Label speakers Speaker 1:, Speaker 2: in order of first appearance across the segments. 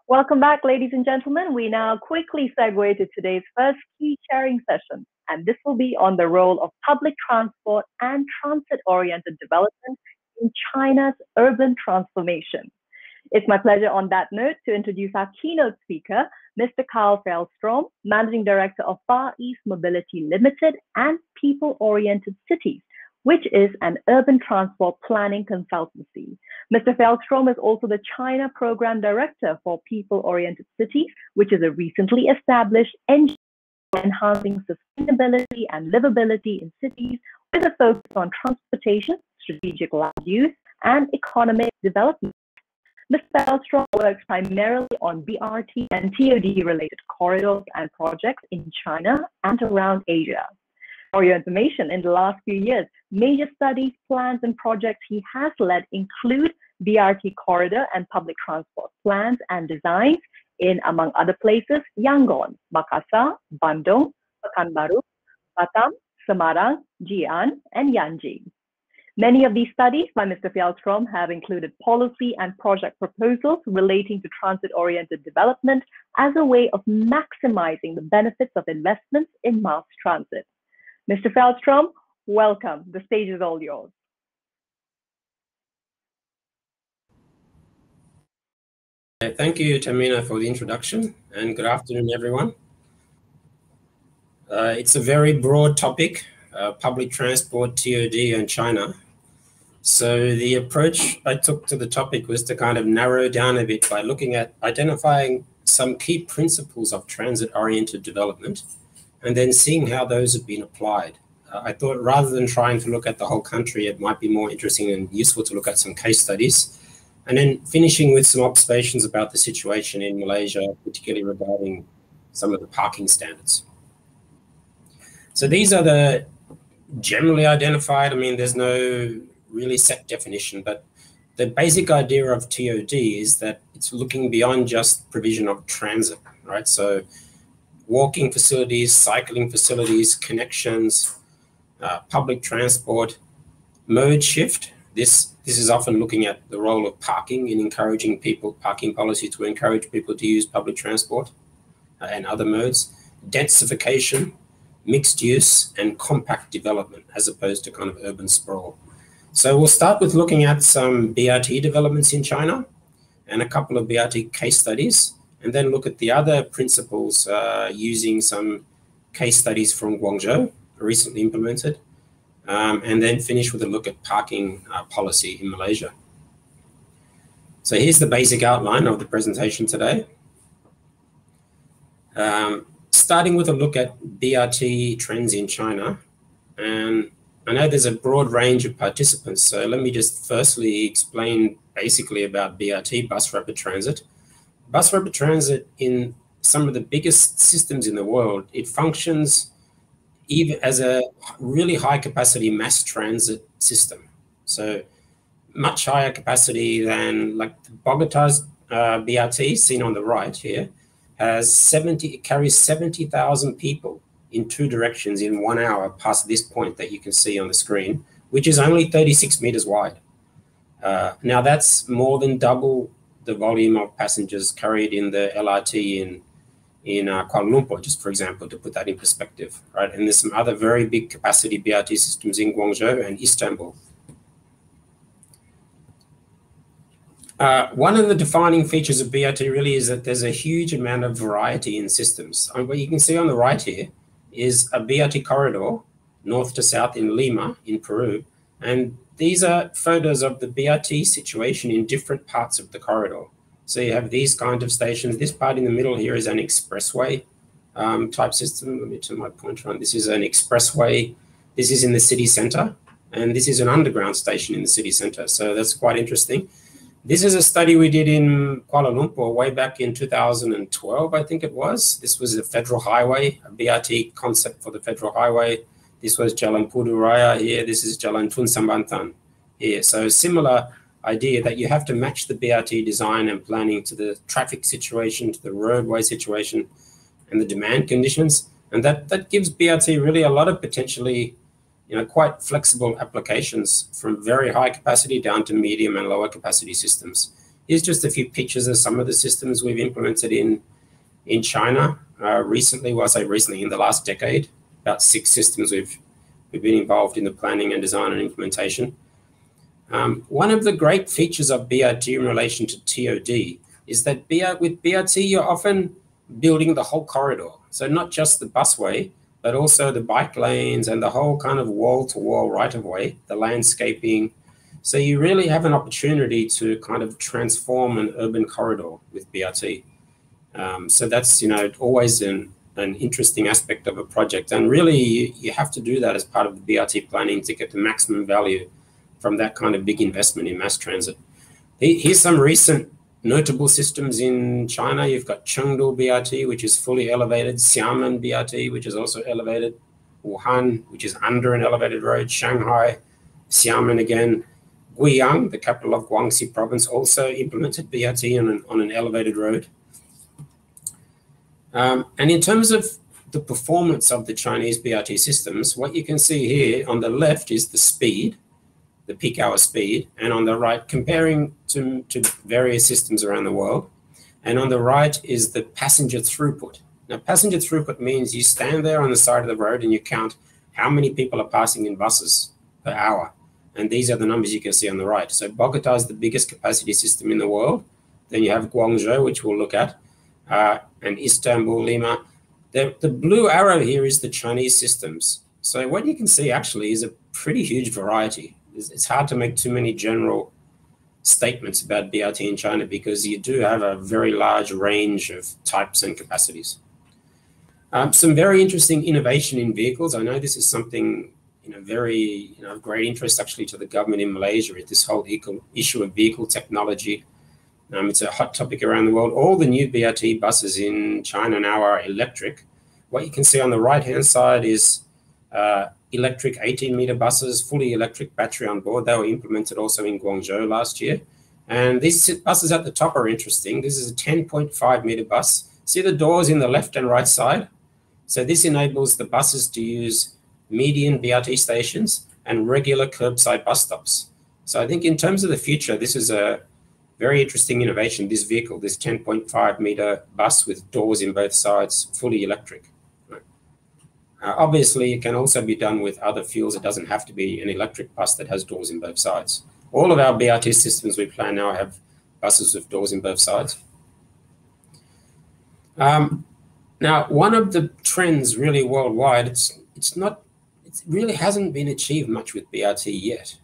Speaker 1: Welcome back, ladies and gentlemen. We now quickly segue to today's first key sharing session, and this will be on the role of public transport and transit-oriented development in China's urban transformation. It's my pleasure on that note to introduce our keynote speaker, Mr. Karl Fjellstrom, Managing Director of Far East Mobility Limited and People-Oriented Cities, which is an urban transport planning consultancy. Mr. Fjellstrom is also the China Program Director for People-Oriented Cities, which is a recently established NGO enhancing sustainability and livability in cities with a focus on transportation, strategic land use, and economic development. Mr. Fjellstrom works primarily on BRT and TOD-related corridors and projects in China and around Asia. For your information, in the last few years, major studies, plans, and projects he has led include BRT corridor and public transport plans and designs in, among other places, Yangon, Makassar, Bandung, Pekanbaru, Batam, Semarang, Jian, and Yanji. Many of these studies by Mr. Fjellstrom have included policy and project proposals relating to transit-oriented development as a way of maximizing the benefits of investments in mass transit. Mr. Fjellstrom, welcome. The stage is all yours.
Speaker 2: Thank you, Tamina, for the introduction, and good afternoon, everyone. It's a very broad topic, public transport, TOD, and China. So the approach I took to the topic was to kind of narrow down a bit by looking at identifying some key principles of transit-oriented development and then seeing how those have been applied. I thought rather than trying to look at the whole country, it might be more interesting and useful to look at some case studies, and then finishing with some observations about the situation in Malaysia, particularly regarding some of the parking standards. So these are the generally identified. I mean, there's no really set definition, but the basic idea of TOD is that it's looking beyond just provision of transit, right? So walking facilities, cycling facilities, connections, public transport, mode shift. This is often looking at the role of parking in encouraging people, parking policy to encourage people to use public transport and other modes, densification, mixed use, and compact development as opposed to kind of urban sprawl. So we'll start with looking at some BRT developments in China and a couple of BRT case studies, and then look at the other principles using some case studies from Guangzhou, recently implemented, and then finish with a look at parking policy in Malaysia. So here's the basic outline of the presentation today. Starting with a look at BRT trends in China, and I know there's a broad range of participants, so let me just firstly explain basically about BRT, bus rapid transit. Bus rapid transit in some of the biggest systems in the world, it functions even as a really high capacity mass transit system. So much higher capacity than like Bogota's BRT seen on the right here it carries 70,000 people in two directions in 1 hour past this point that you can see on the screen, which is only 36 meters wide. Now that's more than double the volume of passengers carried in the LRT in Kuala Lumpur, just for example, to put that in perspective, right? And there's some other very big capacity BRT systems in Guangzhou and Istanbul. One of the defining features of BRT really is that there's a huge amount of variety in systems. And what you can see on the right here is a BRT corridor, north to south in Lima, in Peru. And these are photos of the BRT situation in different parts of the corridor. So you have these kind of stations. This part in the middle here is an expressway type system. Let me turn my pointer on. This is an expressway. This is in the city center. And this is an underground station in the city center. So that's quite interesting. This is a study we did in Kuala Lumpur way back in 2012, I think it was. This was a federal highway, a BRT concept for the federal highway. This was Jalan Pudu Raya here. This is Jalan Tun Sambanthan here. So similar idea that you have to match the BRT design and planning to the traffic situation, to the roadway situation, and the demand conditions. And that gives BRT really a lot of potentially, quite flexible applications from very high capacity down to medium and lower capacity systems. Here's just a few pictures of some of the systems we've implemented in China recently. Well, I say recently, in the last decade, about 6 systems we've been involved in the planning and design and implementation. One of the great features of BRT in relation to TOD is that with BRT, you're often building the whole corridor. So not just the busway, but also the bike lanes and the whole kind of wall-to-wall right-of-way, the landscaping. So you really have an opportunity to kind of transform an urban corridor with BRT. So that's, always an interesting aspect of a project. And really, you have to do that as part of the BRT planning to get the maximum value from that kind of big investment in mass transit. Here's some recent notable systems in China. You've got Chengdu BRT, which is fully elevated, Xiamen BRT, which is also elevated, Wuhan, which is under an elevated road, Shanghai, Xiamen again, Guiyang, the capital of Guangxi province, also implemented BRT on an elevated road. And in terms of the performance of the Chinese BRT systems, what you can see here on the left is the speed, the peak hour speed, and on the right, comparing to various systems around the world. And on the right is the passenger throughput. Now, passenger throughput means you stand there on the side of the road and you count how many people are passing in buses per hour. And these are the numbers you can see on the right. So Bogota is the biggest capacity system in the world. Then you have Guangzhou, which we'll look at, and Istanbul, Lima. The blue arrow here is the Chinese systems. So what you can see actually is a pretty huge variety. It's hard to make too many general statements about BRT in China because you do have a very large range of types and capacities. Some very interesting innovation in vehicles. I know this is something very of great interest actually to the government in Malaysia. This whole issue of vehicle technology. It's a hot topic around the world. All the new BRT buses in China now are electric. What you can see on the right-hand side is electric 18-meter buses, fully electric battery on board. They were implemented also in Guangzhou last year. And these buses at the top are interesting. This is a 10.5-meter bus. See the doors in the left and right side? So this enables the buses to use median BRT stations and regular curbside bus stops. So I think in terms of the future, this is a very interesting innovation, this vehicle, this 10.5-meter bus with doors in both sides, fully electric. Obviously, it can also be done with other fuels. It doesn't have to be an electric bus that has doors in both sides. All of our BRT systems we plan now have buses with doors in both sides. Now, one of the trends really worldwide, it really hasn't been achieved much with BRT yet.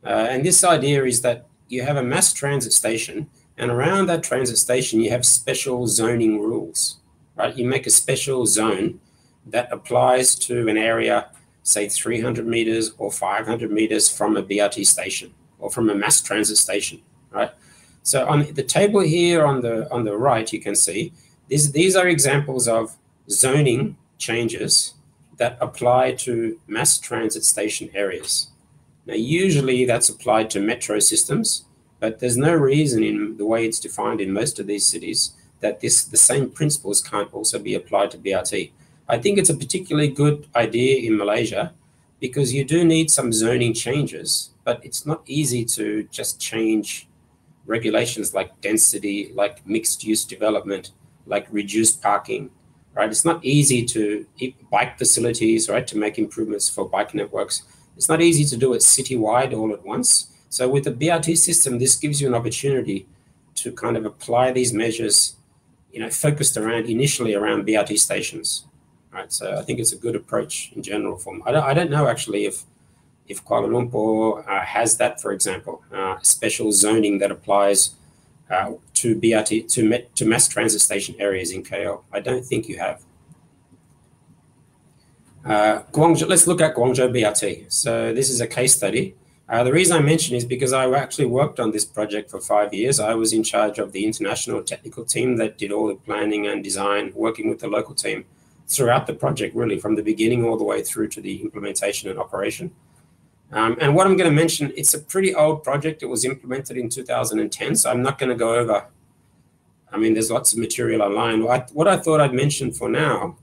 Speaker 2: And this idea is that you have a mass transit station, and around that transit station, you have special zoning rules, right? You make a special zone that applies to an area, say 300 meters or 500 meters from a BRT station or from a mass transit station, right? So on the table here on the right, you can see these are examples of zoning changes that apply to mass transit station areas. Now, usually that's applied to metro systems, but there's no reason in the way it's defined in most of these cities that the same principles can't also be applied to BRT. I think it's a particularly good idea in Malaysia because you do need some zoning changes, but it's not easy to just change regulations like density, like mixed use development, like reduced parking, right? It's not easy to bike facilities, right, to make improvements for bike networks. It's not easy to do it citywide all at once. So with the BRT system, this gives you an opportunity to kind of apply these measures, focused initially around BRT stations. Right, so I think it's a good approach in general. I don't know actually if Kuala Lumpur has that, for example, special zoning that applies to BRT to mass transit station areas in KL. I don't think you have. Guangzhou. Let's look at Guangzhou BRT. So this is a case study. The reason I mention is because I actually worked on this project for 5 years. I was in charge of the international technical team that did all the planning and design, working with the local team throughout the project, really, from the beginning all the way through to the implementation and operation. And what I'm going to mention, it's a pretty old project. It was implemented in 2010, so I'm not going to go over. There's lots of material online. What I thought I'd mention for now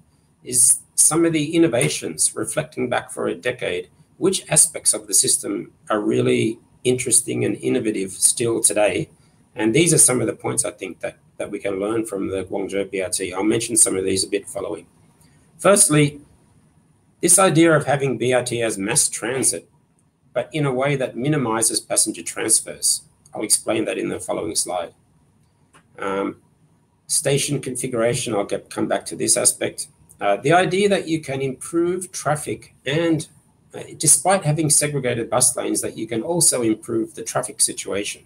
Speaker 2: is some of the innovations, reflecting back for a decade, which aspects of the system are really interesting and innovative still today, And these are some of the points I think that we can learn from the Guangzhou BRT. I'll mention some of these a bit following. Firstly, this idea of having BRT as mass transit, but in a way that minimizes passenger transfers. I'll explain that in the following slide. Station configuration, I'll come back to this aspect. The idea that you can improve traffic and despite having segregated bus lanes, that you can also improve the traffic situation.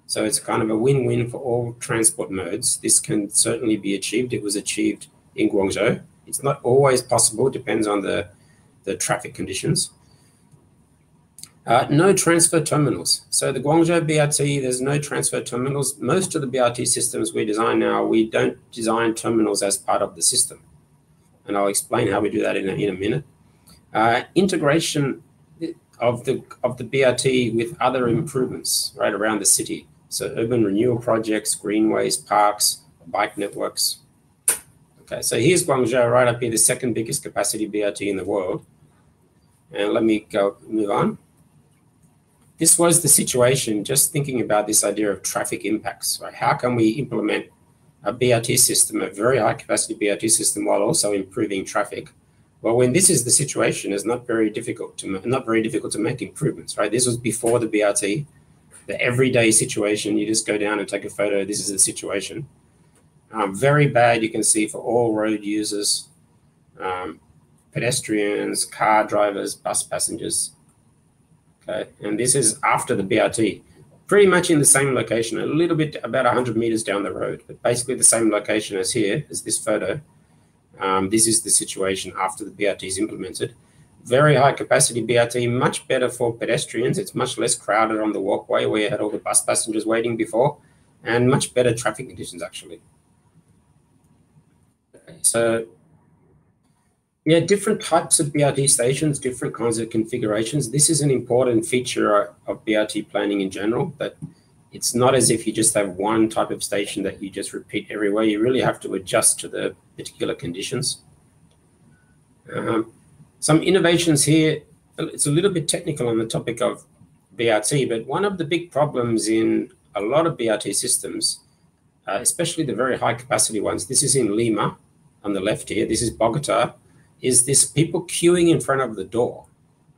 Speaker 2: So it's kind of a win-win for all transport modes. This can certainly be achieved. It was achieved in Guangzhou. It's not always possible, depends on the traffic conditions. No transfer terminals. So the Guangzhou BRT, there's no transfer terminals. Most of the BRT systems we design now, we don't design terminals as part of the system. And I'll explain how we do that in a minute. Integration of the BRT with other improvements right around the city. So urban renewal projects, greenways, parks, bike networks. Okay, so here's Guangzhou right up here, the second biggest capacity BRT in the world. And let me move on. This was the situation, just thinking about this idea of traffic impacts, right? How can we implement a BRT system, a very high capacity BRT system, while also improving traffic? Well, when this is the situation, it's not very difficult to make improvements, right? This was before the BRT, the everyday situation. You just go down and take a photo. This is the situation. Very bad, you can see, for all road users, pedestrians, car drivers, bus passengers. Okay, and this is after the BRT, pretty much in the same location, a little bit about 100 meters down the road, but basically the same location as here, as this photo. This is the situation after the BRT is implemented. Very high capacity BRT, much better for pedestrians. It's much less crowded on the walkway where you had all the bus passengers waiting before, and much better traffic conditions actually. Okay, so yeah, different types of BRT stations, different kinds of configurations. This is an important feature of BRT planning in general, that it's not as if you just have one type of station that you just repeat everywhere. You really have to adjust to the particular conditions. Some innovations here, it's a little bit technical on the topic of BRT, but one of the big problems in a lot of BRT systems, especially the very high capacity ones, this is in Lima on the left here, this is Bogota, is this people queuing in front of the door,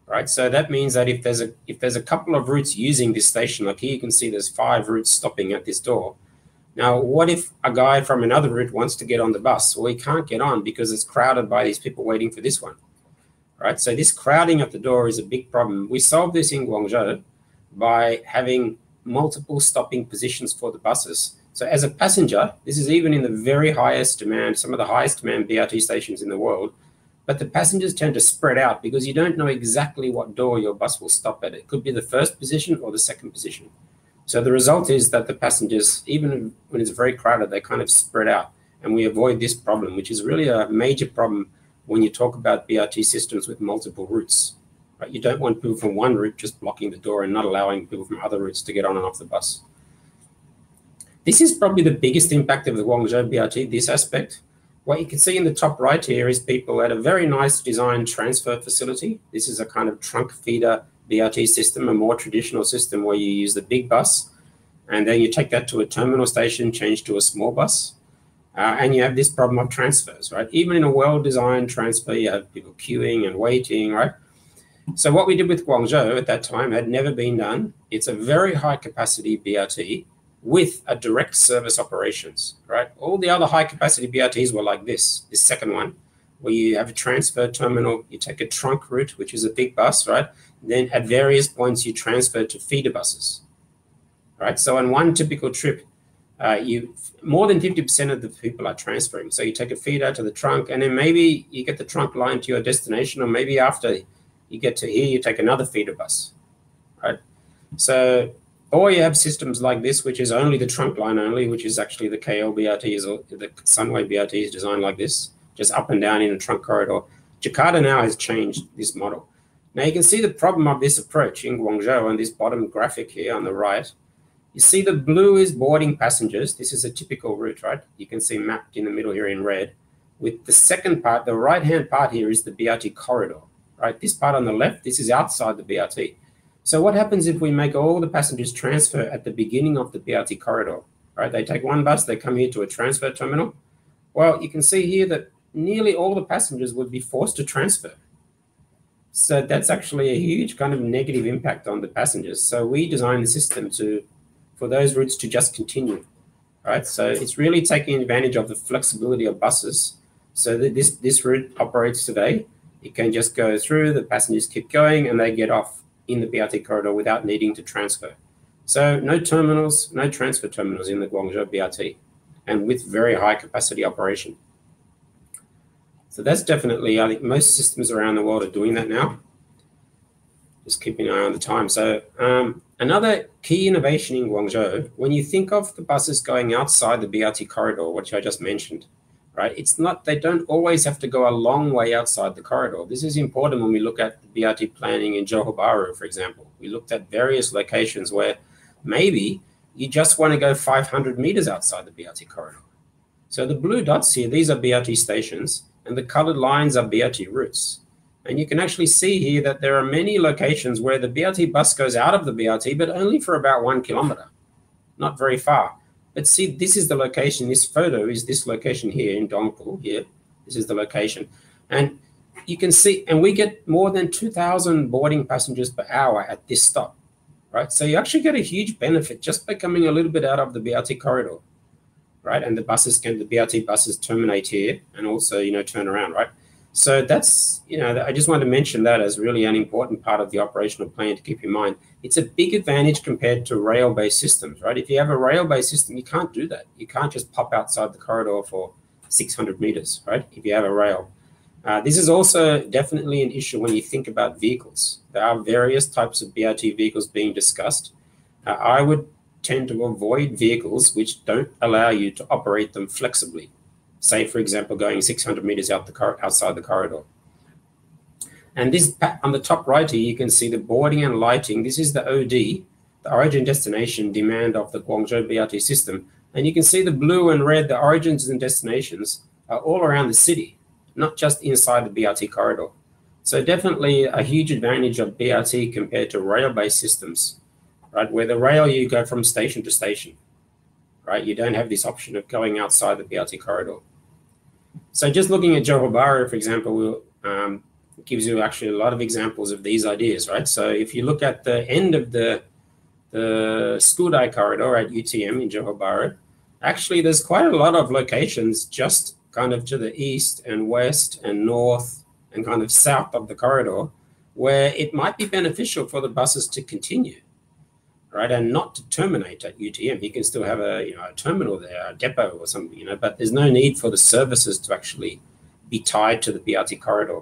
Speaker 2: right? So that means that if there's a couple of routes using this station, like here you can see there's 5 routes stopping at this door. Now, what if a guy from another route wants to get on the bus? Well, he can't get on because it's crowded by these people waiting for this one, right? So this crowding at the door is a big problem. We solved this in Guangzhou by having multiple stopping positions for the buses. So as a passenger, this is even in the very highest demand, some of the highest demand BRT stations in the world, but the passengers tend to spread out because you don't know exactly what door your bus will stop at. It could be the first position or the second position. So the result is that the passengers, even when it's very crowded, they kind of spread out, and we avoid this problem, which is really a major problem when you talk about BRT systems with multiple routes. Right? You don't want people from one route just blocking the door and not allowing people from other routes to get on and off the bus. This is probably the biggest impact of the Guangzhou BRT, this aspect. What you can see in the top right here is people at a very nice designed transfer facility. This is a kind of trunk feeder BRT system, a more traditional system where you use the big bus, and then you take that to a terminal station, change to a small bus, and you have this problem of transfers, right? Even in a well-designed transfer, you have people queuing and waiting, right? So what we did with Guangzhou at that time had never been done. It's a very high capacity BRT with a direct service operations, right? All the other high capacity BRTs were like this second one, where you have a transfer terminal, you take a trunk route, which is a big bus, right? Then at various points, you transfer to feeder buses, right? So on one typical trip, more than 50% of the people are transferring. So you take a feeder to the trunk, and then maybe you get the trunk line to your destination, or maybe after you get to here, you take another feeder bus, right? So, or you have systems like this, which is only the trunk line only, which is actually the KL BRT, or the Sunway BRT is designed like this, just up and down in a trunk corridor. Jakarta now has changed this model. Now you can see the problem of this approach in Guangzhou on this bottom graphic here on the right. You see the blue is boarding passengers. This is a typical route, right? You can see mapped in the middle here in red. With the second part, the right-hand part here is the BRT corridor, right? This part on the left, this is outside the BRT. So what happens if we make all the passengers transfer at the beginning of the BRT corridor, right? They take one bus, they come here to a transfer terminal. Well, you can see here that nearly all the passengers would be forced to transfer. So that's actually a huge kind of negative impact on the passengers. So we designed the system for those routes to just continue, right? So it's really taking advantage of the flexibility of buses. So that this route operates today. It can just go through, the passengers keep going, and they get off in the BRT corridor without needing to transfer. So no terminals, no transfer terminals in the Guangzhou BRT, and with very high capacity operation. So that's definitely, I think most systems around the world are doing that now. Just keeping an eye on the time. So another key innovation in Guangzhou, when you think of the buses going outside the BRT corridor, which I just mentioned, right? It's not, they don't always have to go a long way outside the corridor. This is important when we look at the BRT planning in Johor Bahru, for example. We looked at various locations where maybe you just want to go 500 meters outside the BRT corridor. So the blue dots here, these are BRT stations, and the colored lines are BRT routes. And you can actually see here that there are many locations where the BRT bus goes out of the BRT, but only for about 1 kilometer, not very far. But see, this is the location. This photo is this location here in Dongpu here. This is the location. And you can see, and we get more than 2,000 boarding passengers per hour at this stop, right? So you actually get a huge benefit just by coming a little bit out of the BRT corridor, right? And the BRT buses terminate here and also, turn around, right? So that's, I just want to mention that as really an important part of the operational plan to keep in mind. It's a big advantage compared to rail-based systems, right? If you have a rail-based system, you can't do that. You can't just pop outside the corridor for 600 meters, right? If you have a rail. This is also definitely an issue when you think about vehicles. There are various types of BRT vehicles being discussed. I would tend to avoid vehicles which don't allow you to operate them flexibly. Say, for example, going 600 meters outside the corridor. And this, on the top right here, you can see the boarding and lighting. This is the OD, the origin destination demand of the Guangzhou BRT system. And you can see the blue and red, the origins and destinations are all around the city, not just inside the BRT corridor. So definitely a huge advantage of BRT compared to rail-based systems, right? Where the rail, you go from station to station, right? You don't have this option of going outside the BRT corridor. So just looking at Johor Bahru, for example, gives you actually a lot of examples of these ideas, right? So if you look at the end of the Skudai corridor at UTM in Johor Bahru, actually there's quite a lot of locations just kind of to the east and west and north and kind of south of the corridor where it might be beneficial for the buses to continue, right, and not to terminate at UTM. You can still have a terminal there, a depot or something, but there's no need for the services to actually be tied to the BRT corridor.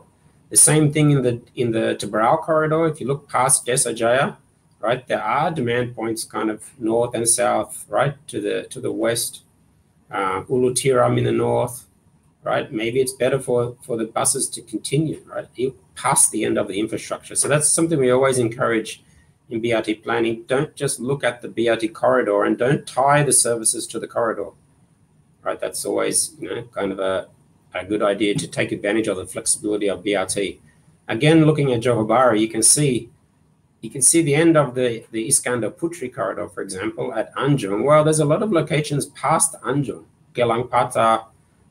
Speaker 2: The same thing in the Tebrau corridor. If you look past Desa Jaya, right, there are demand points kind of north and south, right, to the west, Ulu Tiram in the north, right. Maybe it's better for the buses to continue, right, past the end of the infrastructure. So that's something we always encourage in BRT planning. Don't just look at the BRT corridor and don't tie the services to the corridor, right? That's always, kind of a good idea to take advantage of the flexibility of BRT. Again, looking at Johor Bahru, you can see the end of the Iskandar Putri corridor, for example, at Anjung. Well, there's a lot of locations past Anjung, Gelang Patah,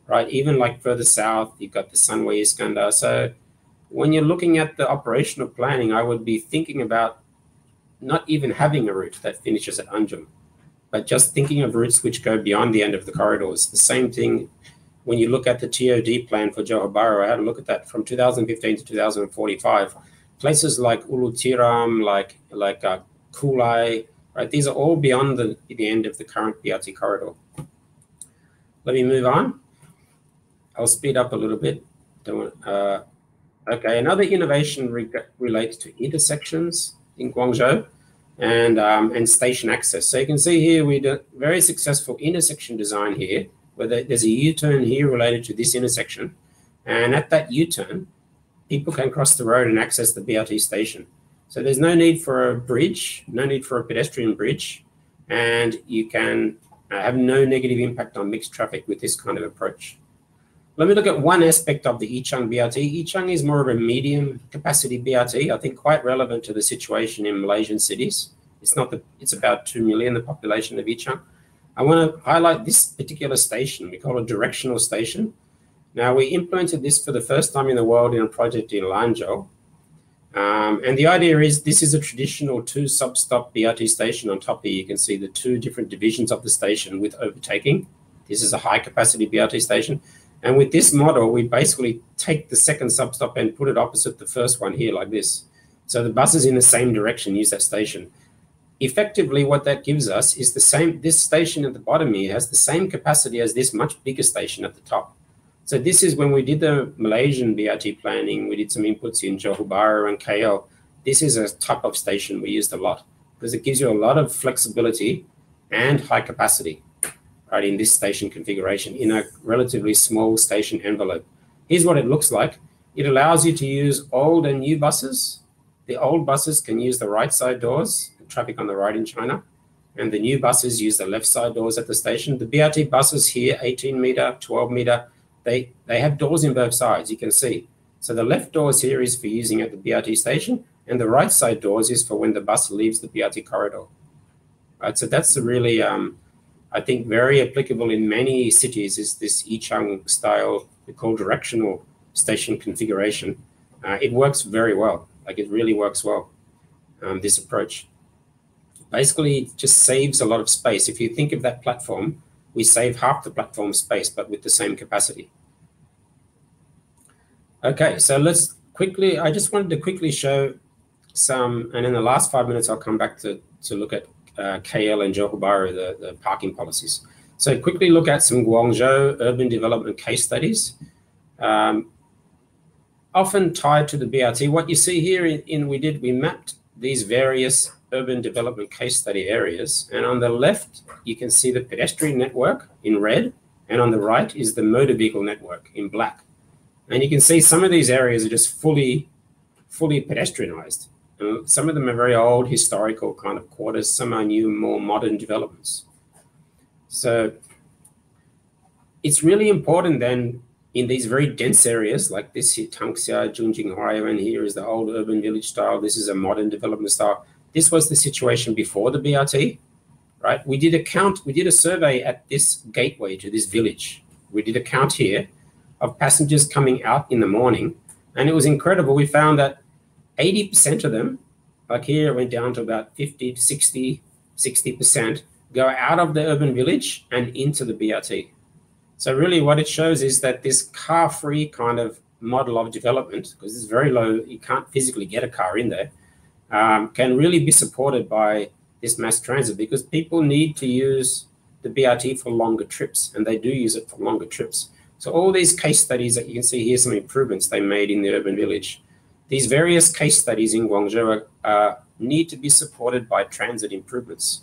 Speaker 2: right? Even like further south, you've got the Sunway Iskandar. So when you're looking at the operational planning, I would be thinking about not even having a route that finishes at Anjum, but just thinking of routes which go beyond the end of the corridors. The same thing when you look at the TOD plan for Johor Bahru. I had a look at that from 2015 to 2045. Places like Ulu Tiram, like Kulai, right? These are all beyond the end of the current BRT corridor. Let me move on. I'll speed up a little bit. Okay, another innovation relates to intersections in Guangzhou and station access. So you can see here we did very successful intersection design here, where there's a U-turn here related to this intersection. And at that U-turn, people can cross the road and access the BRT station. So there's no need for a bridge, no need for a pedestrian bridge, and you can have no negative impact on mixed traffic with this kind of approach. let me look at one aspect of the Yichang BRT. Yichang is more of a medium capacity BRT, I think quite relevant to the situation in Malaysian cities. It's about 2 million, the population of Yichang. I want to highlight this particular station. We call it a directional station. Now, we implemented this for the first time in the world in a project in Lanzhou. And the idea is this is a traditional 2 sub-stop BRT station. On top here, you can see the 2 different divisions of the station with overtaking. This is a high-capacity BRT station. And with this model, we basically take the second sub-stop and put it opposite the first one here like this. So the buses in the same direction use that station. Effectively, what that gives us is the same. This station at the bottom here has the same capacity as this much bigger station at the top. So this is when we did the Malaysian BRT planning, we did some inputs in Johor Bahru and KL. This is a type of station we used a lot because it gives you a lot of flexibility and high capacity, right, in this station configuration in a relatively small station envelope. Here's what it looks like. It allows you to use old and new buses. The old buses can use the right side doors, traffic on the right in China, and the new buses use the left side doors at the station. The BRT buses here, 18 meter, 12 meter, they have doors in both sides, you can see. So the left doors here is for using at the BRT station, and the right side doors is for when the bus leaves the BRT corridor. Right, so that's a really, I think, very applicable in many cities is this Yichang style, we call directional station configuration. It works very well, like it really works well, this approach. Basically, it just saves a lot of space. If you think of that platform, we save half the platform space, but with the same capacity. Okay, so let's quickly, I just wanted to quickly show some, and in the last 5 minutes, I'll come back to look at KL and Johor Bahru, the parking policies. So quickly look at some Guangzhou urban development case studies, often tied to the BRT. What you see here we mapped these various urban development case study areas. And on the left, you can see the pedestrian network in red, and on the right is the motor vehicle network in black. And you can see some of these areas are just fully pedestrianized. And some of them are very old historical kind of quarters. Some are new, more modern developments. So it's really important then in these very dense areas like this here, Tangxia, Junjinghua, and here is the old urban village style. This is a modern development style. This was the situation before the BRT, right? We did a survey at this gateway to this village. We did a count here of passengers coming out in the morning, and it was incredible. We found that 80% of them, like here, it went down to about 50 to 60%, go out of the urban village and into the BRT. So really what it shows is that this car-free kind of model of development, because it's very low, you can't physically get a car in there, can really be supported by this mass transit because people need to use the BRT for longer trips, and they do use it for longer trips. So all these case studies that you can see here, some improvements they made in the urban village. These various case studies in Guangzhou need to be supported by transit improvements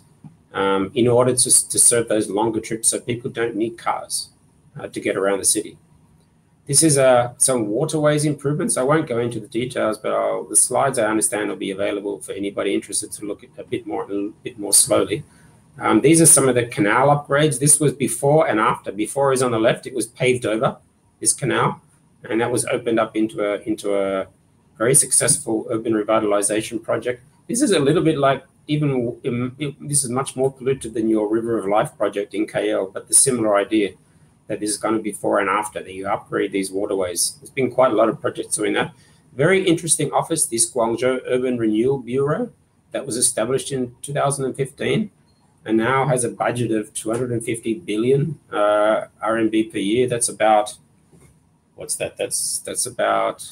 Speaker 2: in order to serve those longer trips so people don't need cars to get around the city. This is some waterways improvements. I won't go into the details, but the slides I understand will be available for anybody interested to look at a bit more slowly. These are some of the canal upgrades. This was before and after. Before is on the left. It was paved over, this canal, and that was opened up into a very successful urban revitalization project. This is a little bit like this is much more polluted than your River of Life project in KL, but the similar idea that this is going to be before and after, that you upgrade these waterways. There's been quite a lot of projects doing that. Very interesting office, this Guangzhou Urban Renewal Bureau that was established in 2015 and now has a budget of 250 billion RMB per year. That's about, what's that? That's about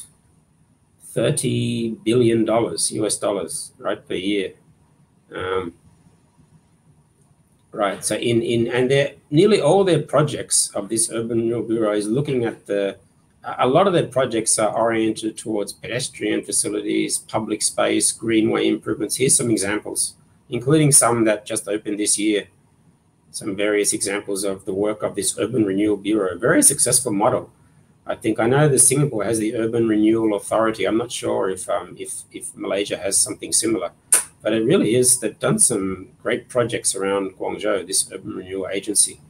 Speaker 2: $30 billion US dollars, right, per year. Right, so and nearly all their projects of this Urban Renewal Bureau is looking at a lot of their projects are oriented towards pedestrian facilities, public space, greenway improvements. Here's some examples, including some that just opened this year. Some various examples of the work of this Urban Renewal Bureau. Very successful model. I know that Singapore has the Urban Renewal Authority. I'm not sure if Malaysia has something similar. But it really is, they've done some great projects around Guangzhou, this Urban Renewal Agency.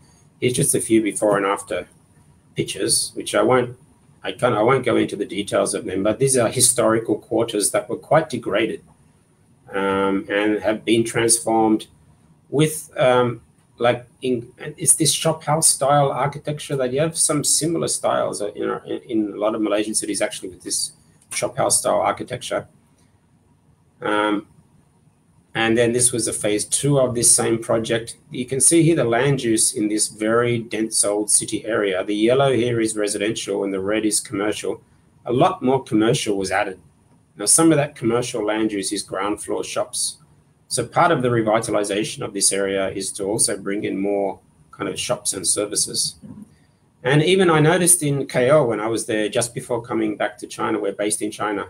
Speaker 2: Here's just a few before and after pictures, which I won't go into the details of them, but these are historical quarters that were quite degraded and have been transformed with it's this shop house style architecture that you have some similar styles in a lot of Malaysian cities actually with this shop house style architecture. And then this was a phase 2 of this same project. You can see here the land use in this very dense old city area. The yellow here is residential and the red is commercial. A lot more commercial was added. Now, some of that commercial land use is ground floor shops. So part of the revitalization of this area is to also bring in more kind of shops and services. And even I noticed in KL when I was there just before coming back to China, we're based in China,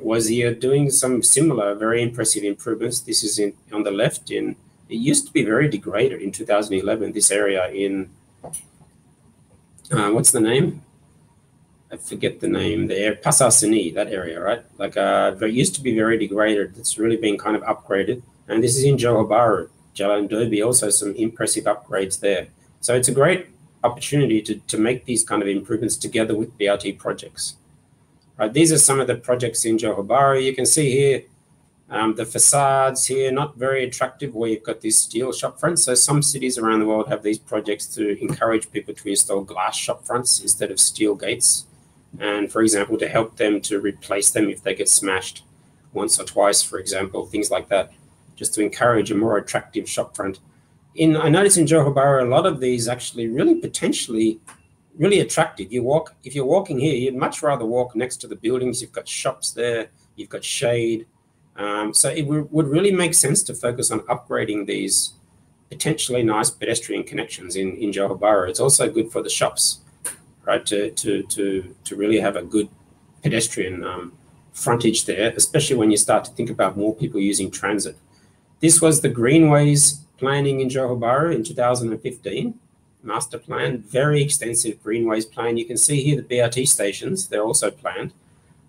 Speaker 2: was here doing some similar, very impressive improvements. This is on the left. It used to be very degraded in 2011, this area in, what's the name? I forget the name there, Pasar Seni, that area, right? Like it used to be very degraded. It's really been kind of upgraded. And this is in Johor Bahru, Jalan Derby, also some impressive upgrades there. So it's a great opportunity to make these kind of improvements together with BRT projects. Right, these are some of the projects in Johor Bahru. You can see here the facades here, not very attractive where you've got these steel shop fronts. So some cities around the world have these projects to encourage people to install glass shop fronts instead of steel gates. And for example, to help them to replace them if they get smashed once or twice, for example, things like that, just to encourage a more attractive shop front. I noticed in Johor Bahru, a lot of these actually really potentially really attractive. If you're walking here, you'd much rather walk next to the buildings. You've got shops there, you've got shade. So it would really make sense to focus on upgrading these potentially nice pedestrian connections in Johor Bahru. It's also good for the shops, right, to really have a good pedestrian frontage there, especially when you start to think about more people using transit. This was the greenways planning in Johor Bahru in 2015. Master plan, very extensive greenways plan. You can see here the BRT stations, they're also planned,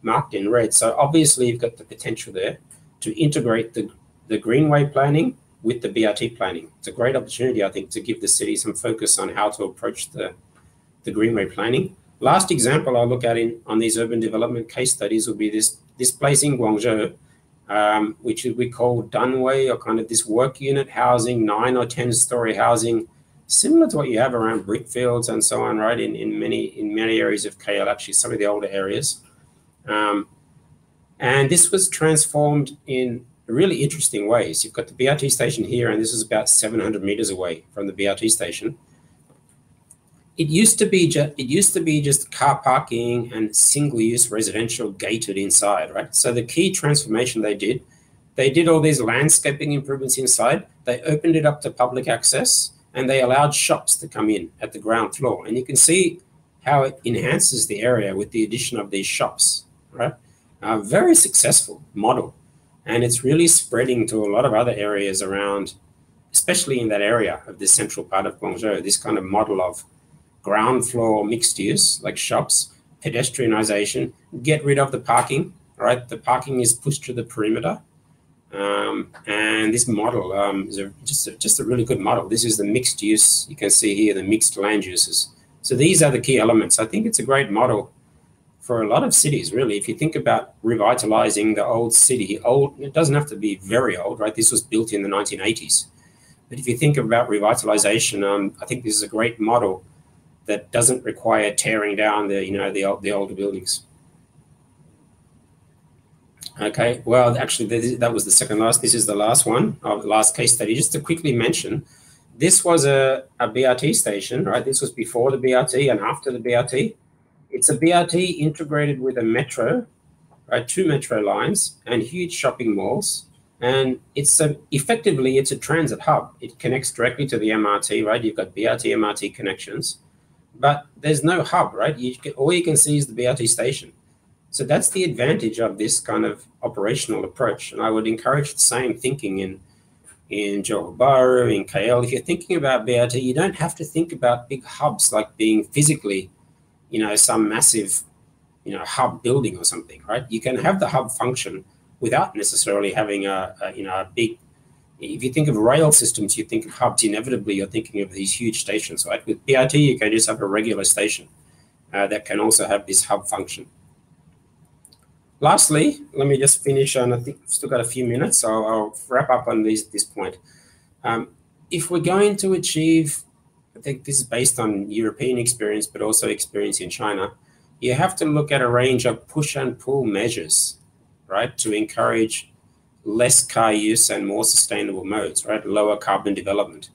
Speaker 2: marked in red. So obviously you've got the potential there to integrate the greenway planning with the BRT planning. It's a great opportunity, I think, to give the city some focus on how to approach the greenway planning. Last example I'll look at on these urban development case studies will be this place in Guangzhou, which we call Dunway, or kind of this work unit housing, 9 or 10-story housing, similar to what you have around brickfields and so on, right? In many areas of KL, actually, some of the older areas. And this was transformed in really interesting ways. You've got the BRT station here, and this is about 700 meters away from the BRT station. It used to be just car parking and single-use residential gated inside, right? So the key transformation they did all these landscaping improvements inside. They opened it up to public access, and they allowed shops to come in at the ground floor. And you can see how it enhances the area with the addition of these shops, right? Very successful model. And it's really spreading to a lot of other areas around, especially in that area of the central part of Guangzhou, this kind of model of ground floor mixed use, like shops, pedestrianization, get rid of the parking, right? The parking is pushed to the perimeter. And this model is just a really good model. This is the mixed use. You can see here the mixed land uses. So these are the key elements. I think it's a great model for a lot of cities, really. If you think about revitalizing the old city, it doesn't have to be very old, right? This was built in the 1980s. But if you think about revitalization, I think this is a great model that doesn't require tearing down the older buildings. Okay, well, actually, that was the second last. This is the last one, last case study. Just to quickly mention, this was a BRT station, right? This was before the BRT and after the BRT. It's a BRT integrated with a metro, right? 2 metro lines and huge shopping malls. And effectively, it's a transit hub. It connects directly to the MRT, right? You've got BRT, MRT connections, but there's no hub, right? All you can see is the BRT station. So that's the advantage of this kind of operational approach. And I would encourage the same thinking in Johor Bahru, in KL. If you're thinking about BRT, you don't have to think about big hubs like being physically, some massive, hub building or something, right? You can have the hub function without necessarily having a big If you think of rail systems, you think of hubs, inevitably you're thinking of these huge stations, right? With BRT, you can just have a regular station that can also have this hub function. Lastly, let me just finish on, I think I've still got a few minutes, so I'll wrap up on this point. If we're going to achieve, I think this is based on European experience, but also experience in China, you have to look at a range of push and pull measures, right, to encourage less car use and more sustainable modes, right, lower carbon development.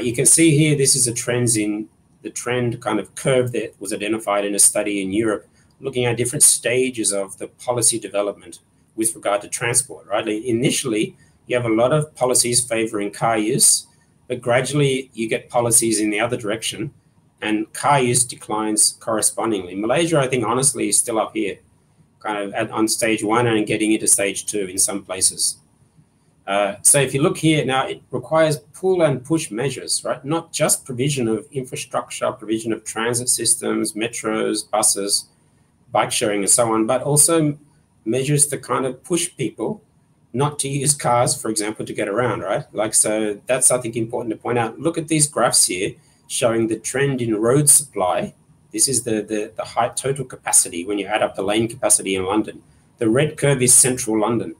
Speaker 2: You can see here, this is a trend kind of curve that was identified in a study in Europe, looking at different stages of the policy development with regard to transport, right? Initially, you have a lot of policies favoring car use, but gradually you get policies in the other direction and car use declines correspondingly. Malaysia, I think, honestly, is still up here, kind of on stage 1 and getting into stage 2 in some places. So if you look here now, it requires pull and push measures, right? Not just provision of infrastructure, provision of transit systems, metros, buses, bike sharing and so on, but also measures to kind of push people not to use cars, for example, to get around, right? Like, so that's, I think, important to point out. Look at these graphs here showing the trend in road supply. This is the high total capacity when you add up the lane capacity in London. The red curve is central London.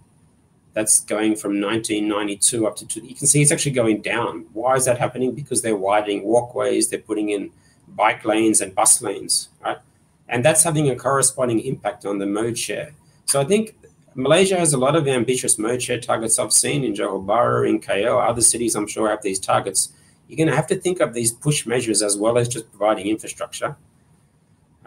Speaker 2: That's going from 1992 up to, you can see it's actually going down. Why is that happening? Because they're widening walkways, they're putting in bike lanes and bus lanes, right? And that's having a corresponding impact on the mode share. So I think Malaysia has a lot of ambitious mode share targets I've seen in Johor Bahru, in KL, other cities I'm sure have these targets. You're going to have to think of these push measures as well as just providing infrastructure.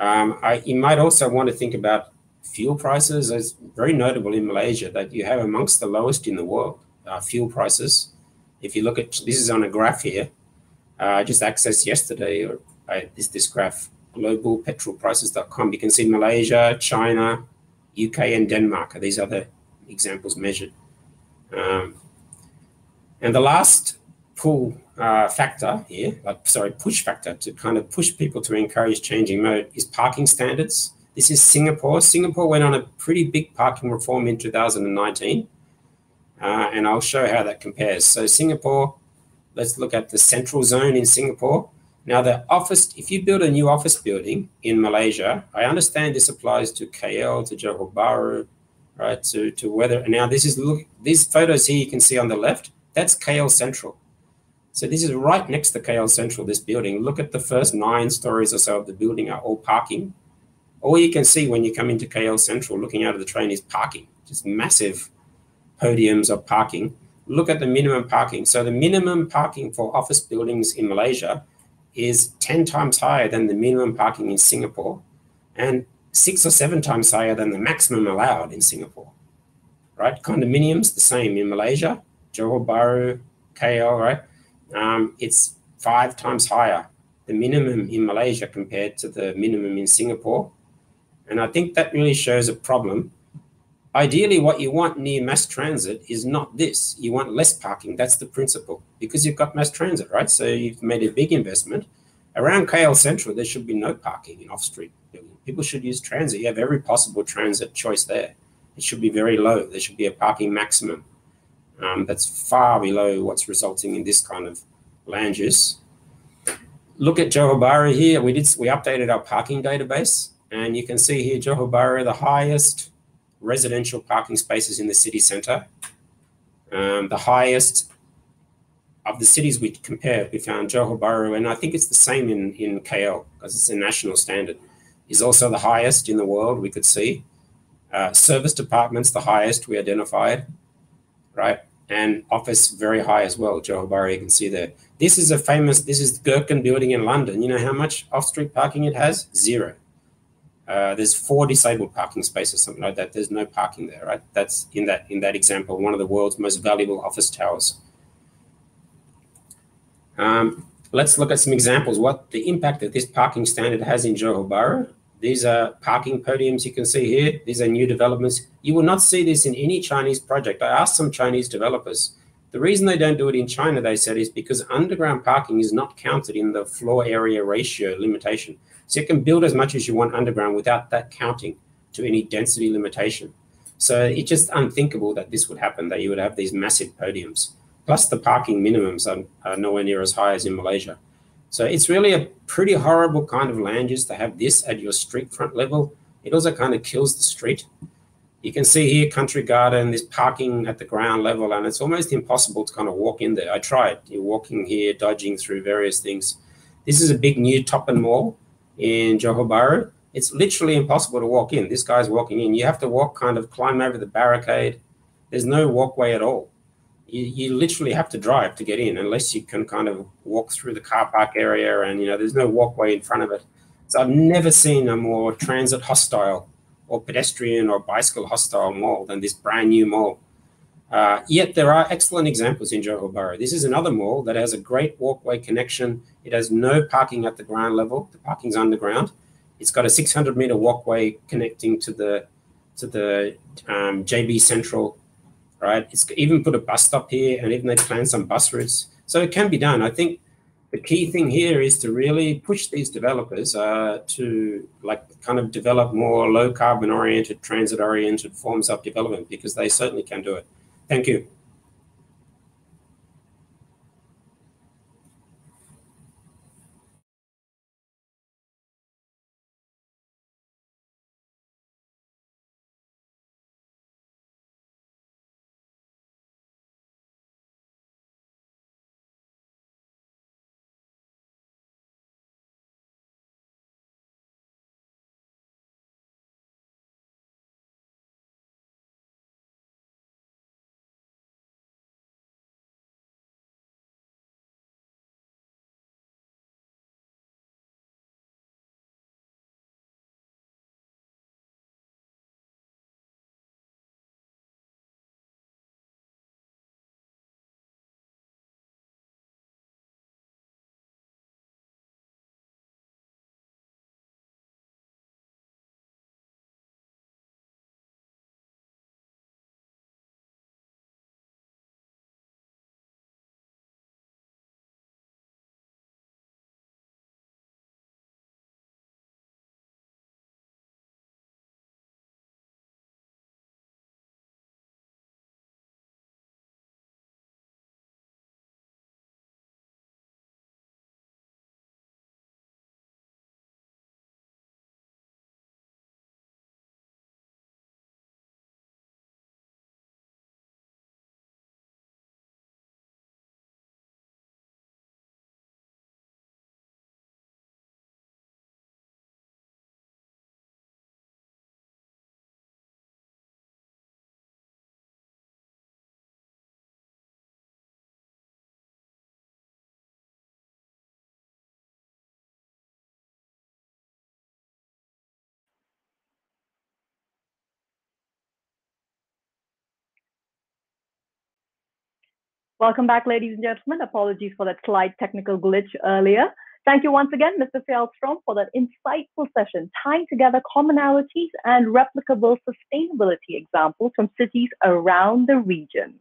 Speaker 2: You might also want to think about fuel prices. It's very notable in Malaysia that you have amongst the lowest in the world, fuel prices. If you look at, this is on a graph here, I just accessed yesterday, or this graph, globalpetrolprices.com. You can see Malaysia, China, UK, and Denmark. These are the examples measured. And the last pull factor here, push factor to kind of push people to encourage changing mode is parking standards. This is Singapore. Singapore went on a pretty big parking reform in 2019, and I'll show how that compares. So Singapore, let's look at the central zone in Singapore. Now, the office, if you build a new office building in Malaysia, I understand this applies to KL, to Johor Bahru, right, to whether, now this is, look, these photos here you can see on the left, that's KL Central. So this is right next to KL Central, this building. Look at the first 9 stories or so of the building are all parking. All you can see when you come into KL Central looking out of the train is parking, just massive podiums of parking. Look at the minimum parking. So the minimum parking for office buildings in Malaysia is 10 times higher than the minimum parking in Singapore and 6 or 7 times higher than the maximum allowed in Singapore, right? Condominiums, the same in Malaysia, Johor Bahru, KL, right? It's 5 times higher, the minimum in Malaysia compared to the minimum in Singapore. And I think that really shows a problem. Ideally, what you want near mass transit is not this. You want less parking. That's the principle, because you've got mass transit, right? So you've made a big investment. Around KL Central, there should be no parking in off-street. People should use transit. You have every possible transit choice there. It should be very low. There should be a parking maximum. That's far below what's resulting in this kind of land use. Look at Johor Bahru here. We updated our parking database, and you can see here Johor Bahru, the highest residential parking spaces in the city centre. The highest of the cities we compared, we found Johor Bahru, and I think it's the same in KL because it's a national standard, is also the highest in the world we could see. Service apartments, the highest we identified, right? And office very high as well, Johor Bahru, you can see there. This is the Gherkin building in London. You know how much off-street parking it has? 0. There's 4 disabled parking spaces, something like that. There's no parking there, right? That's in that example, one of the world's most valuable office towers. Let's look at some examples, what the impact that this parking standard has in Johor Bahru. These are parking podiums you can see here. These are new developments. You will not see this in any Chinese project. I asked some Chinese developers. The reason they don't do it in China, they said, is because underground parking is not counted in the floor area ratio limitation. So you can build as much as you want underground without that counting to any density limitation. So it's just unthinkable that this would happen, that you would have these massive podiums. plus the parking minimums are nowhere near as high as in Malaysia. So it's really a pretty horrible kind of land use to have this at your street front level. It also kind of kills the street. You can see here country garden, this parking at the ground level, and it's almost impossible to kind of walk in there. I tried. You're walking here, dodging through various things. This is a big new Toppen Mall in Johor Bahru. It's literally impossible to walk in. This guy's walking in. You have to walk, kind of climb over the barricade. There's no walkway at all. You literally have to drive to get in, unless you can kind of walk through the car park area, and there's no walkway in front of it. So I've never seen a more transit hostile or pedestrian or bicycle hostile mall than this brand new mall. Yet there are excellent examples in Johor Bahru. This is another mall that has a great walkway connection. It has no parking at the ground level. The parking's underground. It's got a 600-meter walkway connecting to the JB Central, right? It's even put a bus stop here, and even they plan some bus routes. So it can be done. I think the key thing here is to really push these developers to kind of develop more low carbon oriented, transit oriented forms of development, because they certainly can do it. Thank you.
Speaker 1: Welcome back, ladies and gentlemen. Apologies for that slight technical glitch earlier. Thank you once again, Mr. Fjellstrom, for that insightful session, tying together commonalities and replicable sustainability examples from cities around the region.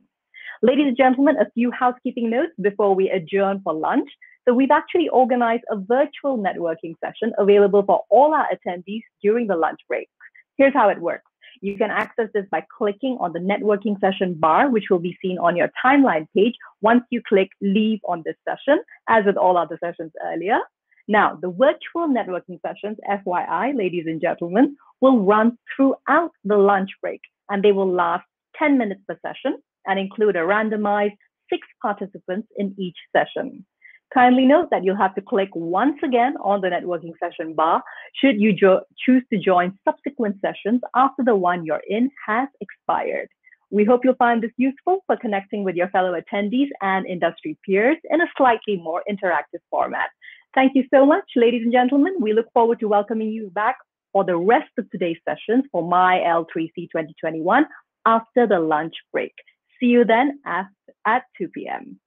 Speaker 1: Ladies and gentlemen, a few housekeeping notes before we adjourn for lunch. So we've actually organized a virtual networking session available for all our attendees during the lunch break. Here's how it works. You can access this by clicking on the networking session bar, which will be seen on your timeline page once you click leave on this session, as with all other sessions earlier. Now, the virtual networking sessions, FYI, ladies and gentlemen, will run throughout the lunch break, and they will last 10 minutes per session and include a randomized 6 participants in each session. Kindly note that you'll have to click once again on the networking session bar should you choose to join subsequent sessions after the one you're in has expired. We hope you'll find this useful for connecting with your fellow attendees and industry peers in a slightly more interactive format. Thank you so much, ladies and gentlemen. We look forward to welcoming you back for the rest of today's sessions for MyL3C 2021 after the lunch break. See you then at 2 p.m.